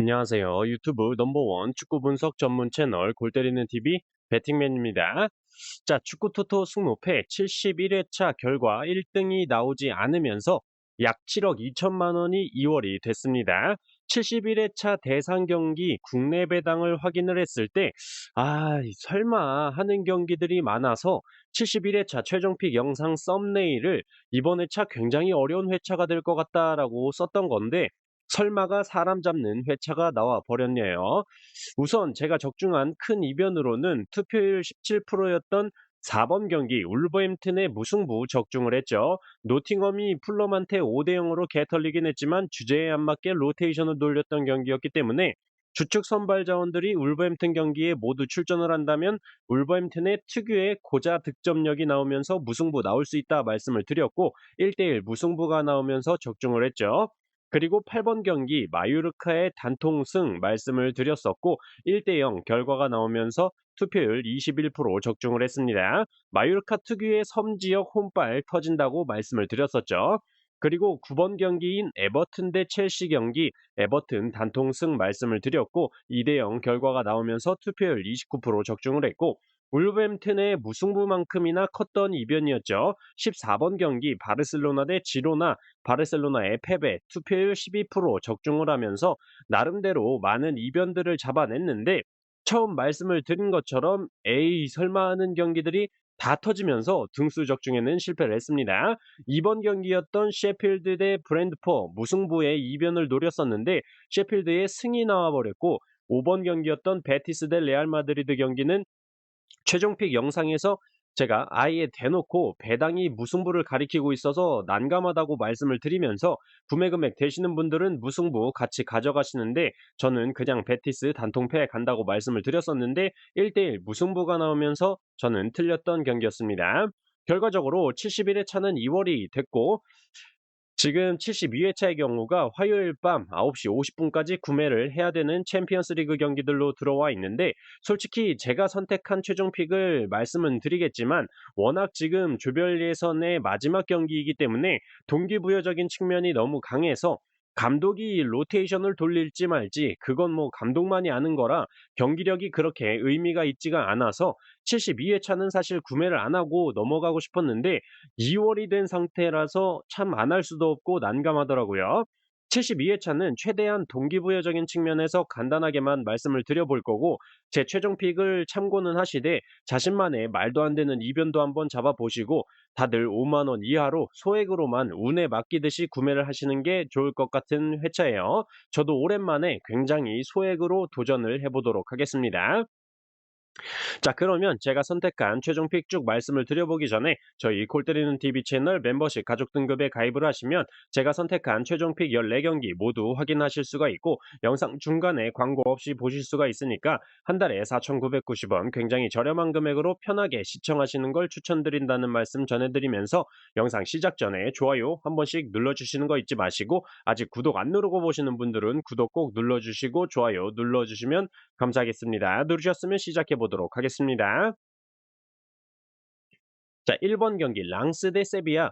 안녕하세요. 유튜브 넘버원 축구 분석 전문 채널 골 때리는 TV 배팅맨입니다. 자, 축구 토토 승무패 71회차 결과 1등이 나오지 않으면서 약 7억 2천만 원이 이월이 됐습니다. 71회차 대상 경기 국내 배당을 확인을 했을 때, 설마 하는 경기들이 많아서 71회차 최종픽 영상 썸네일을 이번 회차 굉장히 어려운 회차가 될 것 같다라고 썼던 건데, 설마가 사람 잡는 회차가 나와 버렸네요. 우선 제가 적중한 큰 이변으로는 투표율 17%였던 4번 경기 울버햄튼의 무승부 적중을 했죠. 노팅엄이 풀럼한테 5대 0으로 개털리긴 했지만 주제에 안 맞게 로테이션을 돌렸던 경기였기 때문에 주축 선발 자원들이 울버햄튼 경기에 모두 출전을 한다면 울버햄튼의 특유의 고자 득점력이 나오면서 무승부 나올 수 있다 말씀을 드렸고, 1대1 무승부가 나오면서 적중을 했죠. 그리고 8번 경기 마요르카의 단통승 말씀을 드렸었고, 1대 0 결과가 나오면서 투표율 21% 적중을 했습니다. 마요르카 특유의 섬지역 홈발 터진다고 말씀을 드렸었죠. 그리고 9번 경기인 에버튼 대 첼시 경기 에버튼 단통승 말씀을 드렸고, 2대 0 결과가 나오면서 투표율 29% 적중을 했고, 울버햄튼의 무승부만큼이나 컸던 이변이었죠. 14번 경기 바르셀로나 대 지로나 바르셀로나의 패배, 투표율 12% 적중을 하면서 나름대로 많은 이변들을 잡아냈는데, 처음 말씀을 드린 것처럼 에이 설마 하는 경기들이 다 터지면서 등수 적중에는 실패를 했습니다. 이번 경기였던 셰필드 대 브랜드포 무승부의 이변을 노렸었는데 셰필드의 승이 나와버렸고, 5번 경기였던 베티스 대 레알 마드리드 경기는 최종픽 영상에서 제가 아예 대놓고 배당이 무승부를 가리키고 있어서 난감하다고 말씀을 드리면서 구매 금액 되시는 분들은 무승부 같이 가져가시는데, 저는 그냥 베티스 단통패 간다고 말씀을 드렸었는데 1대1 무승부가 나오면서 저는 틀렸던 경기였습니다. 결과적으로 71회 차는 2월이 됐고, 지금 72회차의 경우가 화요일 밤 9시 50분까지 구매를 해야 되는 챔피언스 리그 경기들로 들어와 있는데, 솔직히 제가 선택한 최종 픽을 말씀은 드리겠지만 워낙 지금 조별 예선의 마지막 경기이기 때문에 동기부여적인 측면이 너무 강해서 감독이 로테이션을 돌릴지 말지 그건 뭐 감독만이 아는 거라 경기력이 그렇게 의미가 있지가 않아서 72회차는 사실 구매를 안 하고 넘어가고 싶었는데 2월이 된 상태라서 참 안 할 수도 없고 난감하더라고요. 72회차는 최대한 동기부여적인 측면에서 간단하게만 말씀을 드려볼 거고, 제 최종 픽을 참고는 하시되 자신만의 말도 안 되는 이변도 한번 잡아보시고 다들 5만 원 이하로 소액으로만 운에 맡기듯이 구매를 하시는 게 좋을 것 같은 회차예요. 저도 오랜만에 굉장히 소액으로 도전을 해보도록 하겠습니다. 자, 그러면 제가 선택한 최종 픽 쭉 말씀을 드려보기 전에 저희 골 때리는 TV 채널 멤버십 가족 등급에 가입을 하시면 제가 선택한 최종 픽 14경기 모두 확인하실 수가 있고, 영상 중간에 광고 없이 보실 수가 있으니까 한 달에 4,990원 굉장히 저렴한 금액으로 편하게 시청하시는 걸 추천드린다는 말씀 전해드리면서, 영상 시작 전에 좋아요 한 번씩 눌러주시는 거 잊지 마시고, 아직 구독 안 누르고 보시는 분들은 구독 꼭 눌러주시고 좋아요 눌러주시면 감사하겠습니다. 누르셨으면 시작해 보도록 하겠습니다. 자, 1번 경기 랑스 대 세비야.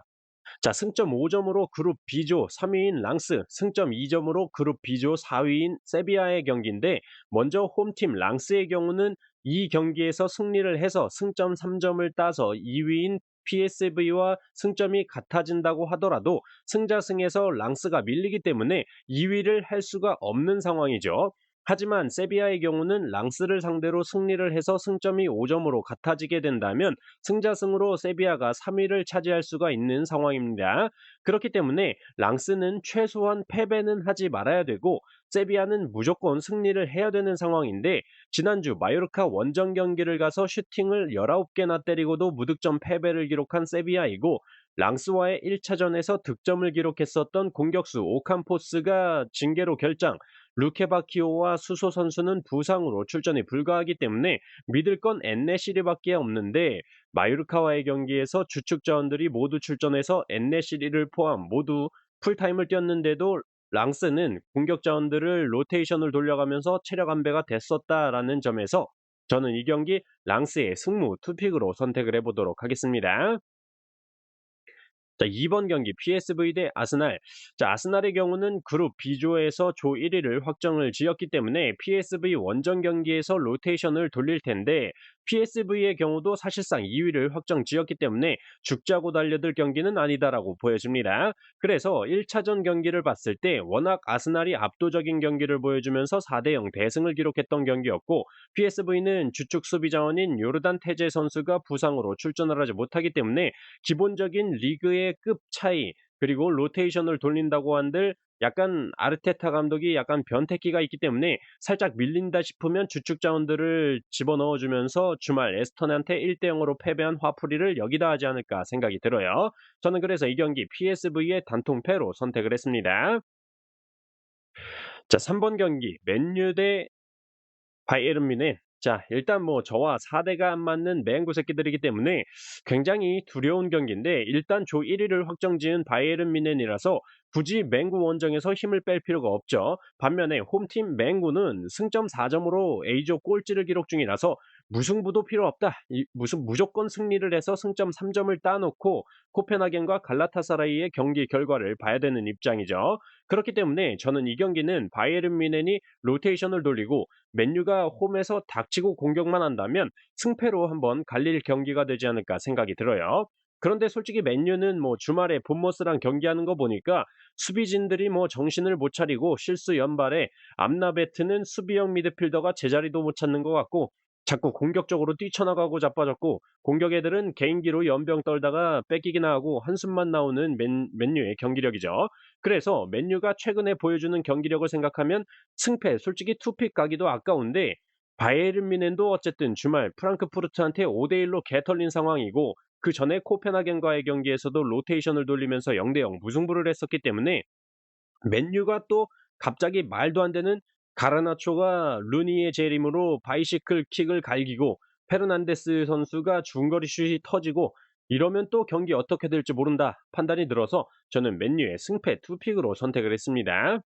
자, 승점 5점으로 그룹 B조 3위인 랑스, 승점 2점으로 그룹 B조 4위인 세비야의 경기인데, 먼저 홈팀 랑스의 경우는 이 경기에서 승리를 해서 승점 3점을 따서 2위인 PSV와 승점이 같아진다고 하더라도 승자승에서 랑스가 밀리기 때문에 2위를 할 수가 없는 상황이죠. 하지만 세비야의 경우는 랑스를 상대로 승리를 해서 승점이 5점으로 같아지게 된다면 승자승으로 세비야가 3위를 차지할 수가 있는 상황입니다. 그렇기 때문에 랑스는 최소한 패배는 하지 말아야 되고 세비야는 무조건 승리를 해야 되는 상황인데, 지난주 마요르카 원정 경기를 가서 슈팅을 19개나 때리고도 무득점 패배를 기록한 세비야이고, 랑스와의 1차전에서 득점을 기록했었던 공격수 오캄포스가 징계로 결장, 루케바키오와 수소 선수는 부상으로 출전이 불가하기 때문에 믿을 건 엔네시리밖에 없는데, 마요르카와의 경기에서 주축 자원들이 모두 출전해서 엔네시리를 포함 모두 풀타임을 뛰었는데도 랑스는 공격 자원들을 로테이션을 돌려가면서 체력 안배가 됐었다라는 점에서 저는 이 경기 랑스의 승무 투픽으로 선택을 해보도록 하겠습니다. 자, 2번 경기 PSV 대 아스날. 자, 아스날의 경우는 그룹 B조에서 조 1위를 확정을 지었기 때문에 PSV 원정 경기에서 로테이션을 돌릴 텐데 PSV의 경우도 사실상 2위를 확정 지었기 때문에 죽자고 달려들 경기는 아니다라고 보여집니다. 그래서 1차전 경기를 봤을 때 워낙 아스날이 압도적인 경기를 보여주면서 4대 0 대승을 기록했던 경기였고 PSV는 주축 수비 자원인 요르단 테제 선수가 부상으로 출전을 하지 못하기 때문에 기본적인 리그의 급 차이 그리고 로테이션을 돌린다고 한들 약간 아르테타 감독이 약간 변태기가 있기 때문에 살짝 밀린다 싶으면 주축 자원들을 집어넣어 주면서 주말 에스턴한테 1대 0으로 패배한 화풀이를 여기다 하지 않을까 생각이 들어요. 저는 그래서 이 경기 PSV의 단통패로 선택을 했습니다. 자, 3번 경기 맨유 대 바이에른 뮌헨. 자, 일단 뭐 저와 4대가 안 맞는 맹구 새끼들이기 때문에 굉장히 두려운 경기인데 일단 조 1위를 확정지은 바이에른 뮌헨이라서 굳이 맹구 원정에서 힘을 뺄 필요가 없죠. 반면에 홈팀 맹구는 승점 4점으로 A조 꼴찌를 기록 중이라서 무승부도 필요 없다. 무슨 무조건 승리를 해서 승점 3점을 따놓고 코펜하겐과 갈라타사라이의 경기 결과를 봐야 되는 입장이죠. 그렇기 때문에 저는 이 경기는 바이에른 뮌헨이 로테이션을 돌리고 맨유가 홈에서 닥치고 공격만 한다면 승패로 한번 갈릴 경기가 되지 않을까 생각이 들어요. 그런데 솔직히 맨유는 뭐 주말에 본머스랑 경기하는 거 보니까 수비진들이 뭐 정신을 못 차리고 실수 연발에 암라베트는 수비형 미드필더가 제자리도 못 찾는 것 같고 자꾸 공격적으로 뛰쳐나가고 자빠졌고 공격 애들은 개인기로 연병 떨다가 뺏기기나 하고 한숨만 나오는 맨유의 경기력이죠. 그래서 맨유가 최근에 보여주는 경기력을 생각하면 승패 솔직히 투픽 가기도 아까운데 바이에른 뮌헨도 어쨌든 주말 프랑크푸르트한테 5대 1로 개털린 상황이고 그 전에 코펜하겐과의 경기에서도 로테이션을 돌리면서 0대 0 무승부를 했었기 때문에 맨유가 또 갑자기 말도 안 되는 가르나초가 루니의 재림으로 바이시클 킥을 갈기고 페르난데스 선수가 중거리 슛이 터지고 이러면 또 경기 어떻게 될지 모른다 판단이 들어서 저는 맨유의 승패 투픽으로 선택을 했습니다.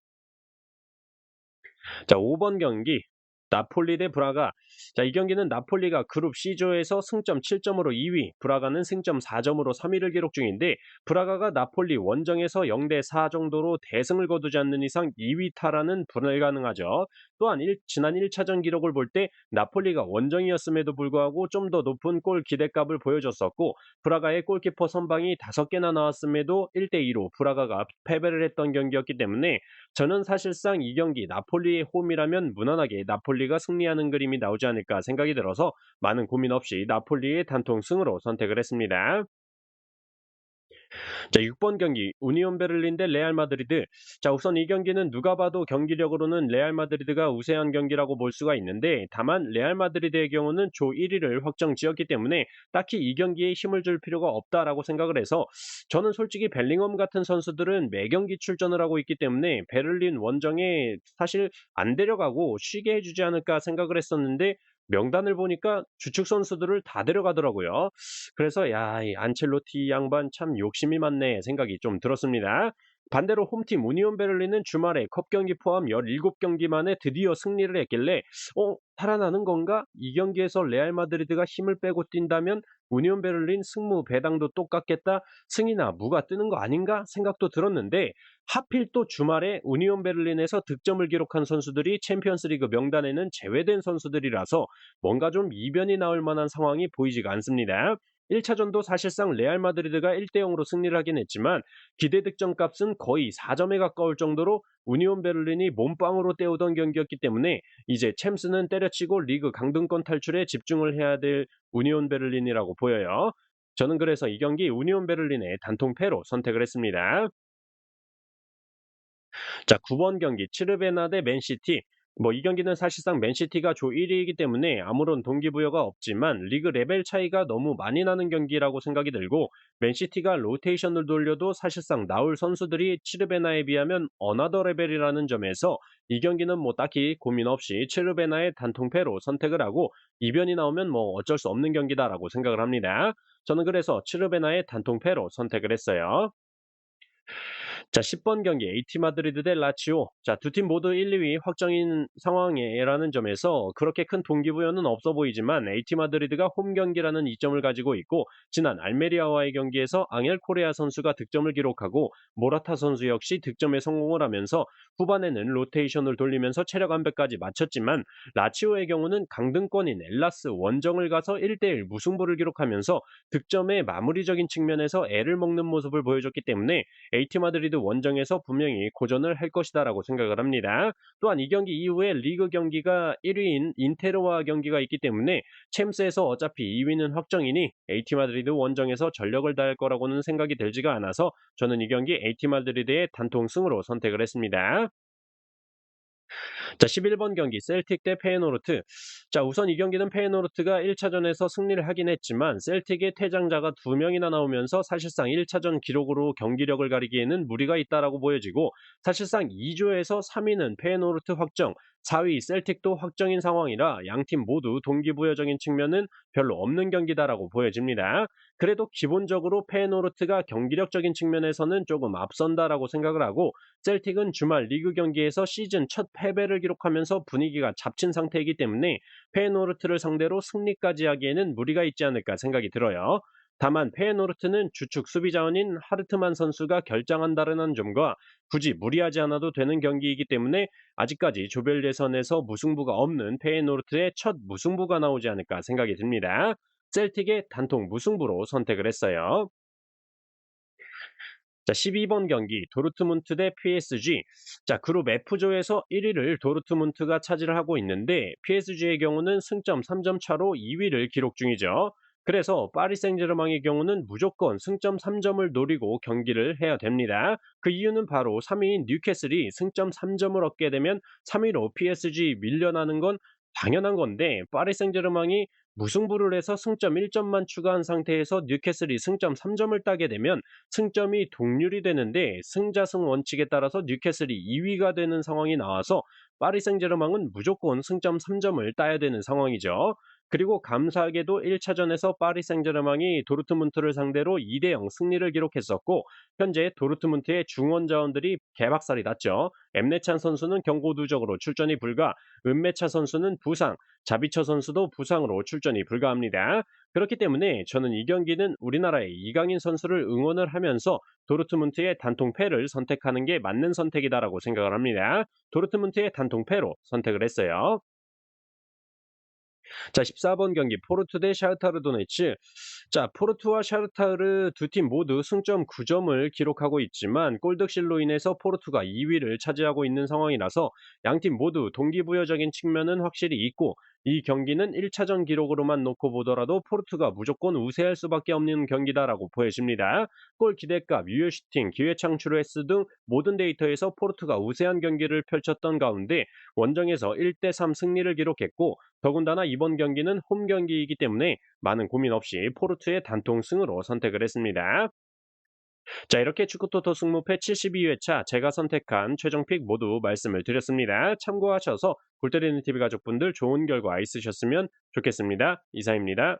자, 5번 경기 나폴리 대 브라가. 자, 이 경기는 나폴리가 그룹 C조에서 승점 7점으로 2위, 브라가는 승점 4점으로 3위를 기록 중인데 브라가가 나폴리 원정에서 0대 4 정도로 대승을 거두지 않는 이상 2위 탈환은 불가능하죠. 또한 지난 1차전 기록을 볼 때 나폴리가 원정이었음에도 불구하고 좀 더 높은 골 기대값을 보여줬었고 브라가의 골키퍼 선방이 5개나 나왔음에도 1대 2로 브라가가 패배를 했던 경기였기 때문에 저는 사실상 이 경기 나폴리의 홈이라면 무난하게 나폴리가 승리하는 그림이 나오지 않을까 생각이 들어서 많은 고민 없이 나폴리의 단통 승으로 선택을 했습니다. 자, 6번 경기 우니온 베를린 대 레알 마드리드. 자, 우선 이 경기는 누가 봐도 경기력으로는 레알 마드리드가 우세한 경기라고 볼 수가 있는데 다만 레알 마드리드의 경우는 조 1위를 확정 지었기 때문에 딱히 이 경기에 힘을 줄 필요가 없다라고 생각을 해서 저는 솔직히 벨링엄 같은 선수들은 매 경기 출전을 하고 있기 때문에 베를린 원정에 사실 안 데려가고 쉬게 해주지 않을까 생각을 했었는데 명단을 보니까 주축 선수들을 다 데려가더라고요. 그래서 '야 이 안첼로티 양반 참 욕심이 많네.' 생각이 좀 들었습니다. 반대로 홈팀 우니온 베를린은 주말에 컵 경기 포함 17 경기 만에 드디어 승리를 했길래 '살아나는 건가?' 이 경기에서 레알 마드리드가 힘을 빼고 뛴다면 '우니온 베를린 승무 배당도 똑같겠다. 승이나 무가 뜨는 거 아닌가?' 생각도 들었는데 하필 또 주말에 우니온 베를린에서 득점을 기록한 선수들이 챔피언스리그 명단에는 제외된 선수들이라서 뭔가 좀 이변이 나올 만한 상황이 보이지가 않습니다. 1차전도 사실상 레알 마드리드가 1대 0으로 승리를 하긴 했지만 기대 득점 값은 거의 4점에 가까울 정도로 우니온 베를린이 몸빵으로 때우던 경기였기 때문에 이제 챔스는 때려치고 리그 강등권 탈출에 집중을 해야 될 우니온 베를린이라고 보여요. 저는 그래서 이 경기 우니온 베를린의 단통패로 선택을 했습니다. 자, 9번 경기 치르베나 대 맨시티. 뭐 이 경기는 사실상 맨시티가 조 1위이기 때문에 아무런 동기부여가 없지만 리그 레벨 차이가 너무 많이 나는 경기라고 생각이 들고 맨시티가 로테이션을 돌려도 사실상 나올 선수들이 치르베나에 비하면 어나더 레벨이라는 점에서 이 경기는 뭐 딱히 고민 없이 치르베나의 단통패로 선택을 하고 이변이 나오면 뭐 어쩔 수 없는 경기다라고 생각을 합니다. 저는 그래서 치르베나의 단통패로 선택을 했어요. 자, 10번 경기 AT 마드리드 대 라치오. 자, 두 팀 모두 1, 2위 확정인 상황이라는 점에서 그렇게 큰 동기부여는 없어 보이지만 AT 마드리드가 홈 경기라는 이점을 가지고 있고 지난 알메리아와의 경기에서 앙헬 코레아 선수가 득점을 기록하고 모라타 선수 역시 득점에 성공을 하면서 후반에는 로테이션을 돌리면서 체력 안배까지 마쳤지만 라치오의 경우는 강등권인 엘라스 원정을 가서 1대1 무승부를 기록하면서 득점의 마무리적인 측면에서 애를 먹는 모습을 보여줬기 때문에 AT 마드리드 원정에서 분명히 고전을 할 것이다라고 생각을 합니다. 또한 이 경기 이후에 리그 경기가 1위인 인테르와 경기가 있기 때문에 챔스에서 어차피 2위는 확정이니 AT 마드리드 원정에서 전력을 다할 거라고는 생각이 들지가 않아서 저는 이 경기 AT 마드리드의 단통승으로 선택을 했습니다. 자, 11번 경기 셀틱 대 페에노르트. 자, 우선 이 경기는 페에노르트가 1차전에서 승리를 하긴 했지만 셀틱의 퇴장자가 2명이나 나오면서 사실상 1차전 기록으로 경기력을 가리기에는 무리가 있다라고 보여지고 사실상 2조에서 3위는 페에노르트 확정, 4위 셀틱도 확정인 상황이라 양팀 모두 동기부여적인 측면은 별로 없는 경기다라고 보여집니다. 그래도 기본적으로 페에노르트가 경기력적인 측면에서는 조금 앞선다라고 생각을 하고 셀틱은 주말 리그 경기에서 시즌 첫 패배를 기록하면서 분위기가 잡친 상태이기 때문에 페에노르트를 상대로 승리까지 하기에는 무리가 있지 않을까 생각이 들어요. 다만 페에노르트는 주축 수비 자원인 하르트만 선수가 결장한다는 점과 굳이 무리하지 않아도 되는 경기이기 때문에 아직까지 조별 예선에서 무승부가 없는 페에노르트의 첫 무승부가 나오지 않을까 생각이 듭니다. 셀틱의 단통 무승부로 선택을 했어요. 자, 12번 경기 도르트문트 대 PSG. 자, 그룹 F조에서 1위를 도르트문트가 차지를 하고 있는데 PSG의 경우는 승점 3점 차로 2위를 기록 중이죠. 그래서 파리 생제르맹의 경우는 무조건 승점 3점을 노리고 경기를 해야 됩니다. 그 이유는 바로 3위인 뉴캐슬이 승점 3점을 얻게 되면 3위로 PSG 밀려나는 건 당연한 건데 파리 생제르맹이 무승부를 해서 승점 1점만 추가한 상태에서 뉴캐슬이 승점 3점을 따게 되면 승점이 동률이 되는데 승자승 원칙에 따라서 뉴캐슬이 2위가 되는 상황이 나와서 파리 생제르맹은 무조건 승점 3점을 따야 되는 상황이죠. 그리고 감사하게도 1차전에서 파리 생제르맹이 도르트문트를 상대로 2대0 승리를 기록했었고 현재 도르트문트의 중원 자원들이 개박살이 났죠. 엠네찬 선수는 경고 누적으로 출전이 불가, 은메차 선수는 부상, 자비처 선수도 부상으로 출전이 불가합니다. 그렇기 때문에 저는 이 경기는 우리나라의 이강인 선수를 응원을 하면서 도르트문트의 단통 패를 선택하는 게 맞는 선택이다라고 생각을 합니다. 도르트문트의 단통 패로 선택을 했어요. 자, 14번 경기 포르투 대 샤흐타르 도네츠. 자, 포르투와 샤흐타르 두 팀 모두 승점 9점을 기록하고 있지만 골득실로 인해서 포르투가 2위를 차지하고 있는 상황이라서 양팀 모두 동기부여적인 측면은 확실히 있고 이 경기는 1차전 기록으로만 놓고 보더라도 포르투가 무조건 우세할 수밖에 없는 경기다라고 보여집니다. 골 기대값, 유효 슈팅, 기회 창출 횟수 등 모든 데이터에서 포르투가 우세한 경기를 펼쳤던 가운데 원정에서 1대3 승리를 기록했고 더군다나 이번 경기는 홈 경기이기 때문에 많은 고민 없이 포르투의 단통승으로 선택을 했습니다. 자, 이렇게 축구토토 승무패 72회차 제가 선택한 최종픽 모두 말씀을 드렸습니다. 참고하셔서 골 때리는 TV 가족분들 좋은 결과 있으셨으면 좋겠습니다. 이상입니다.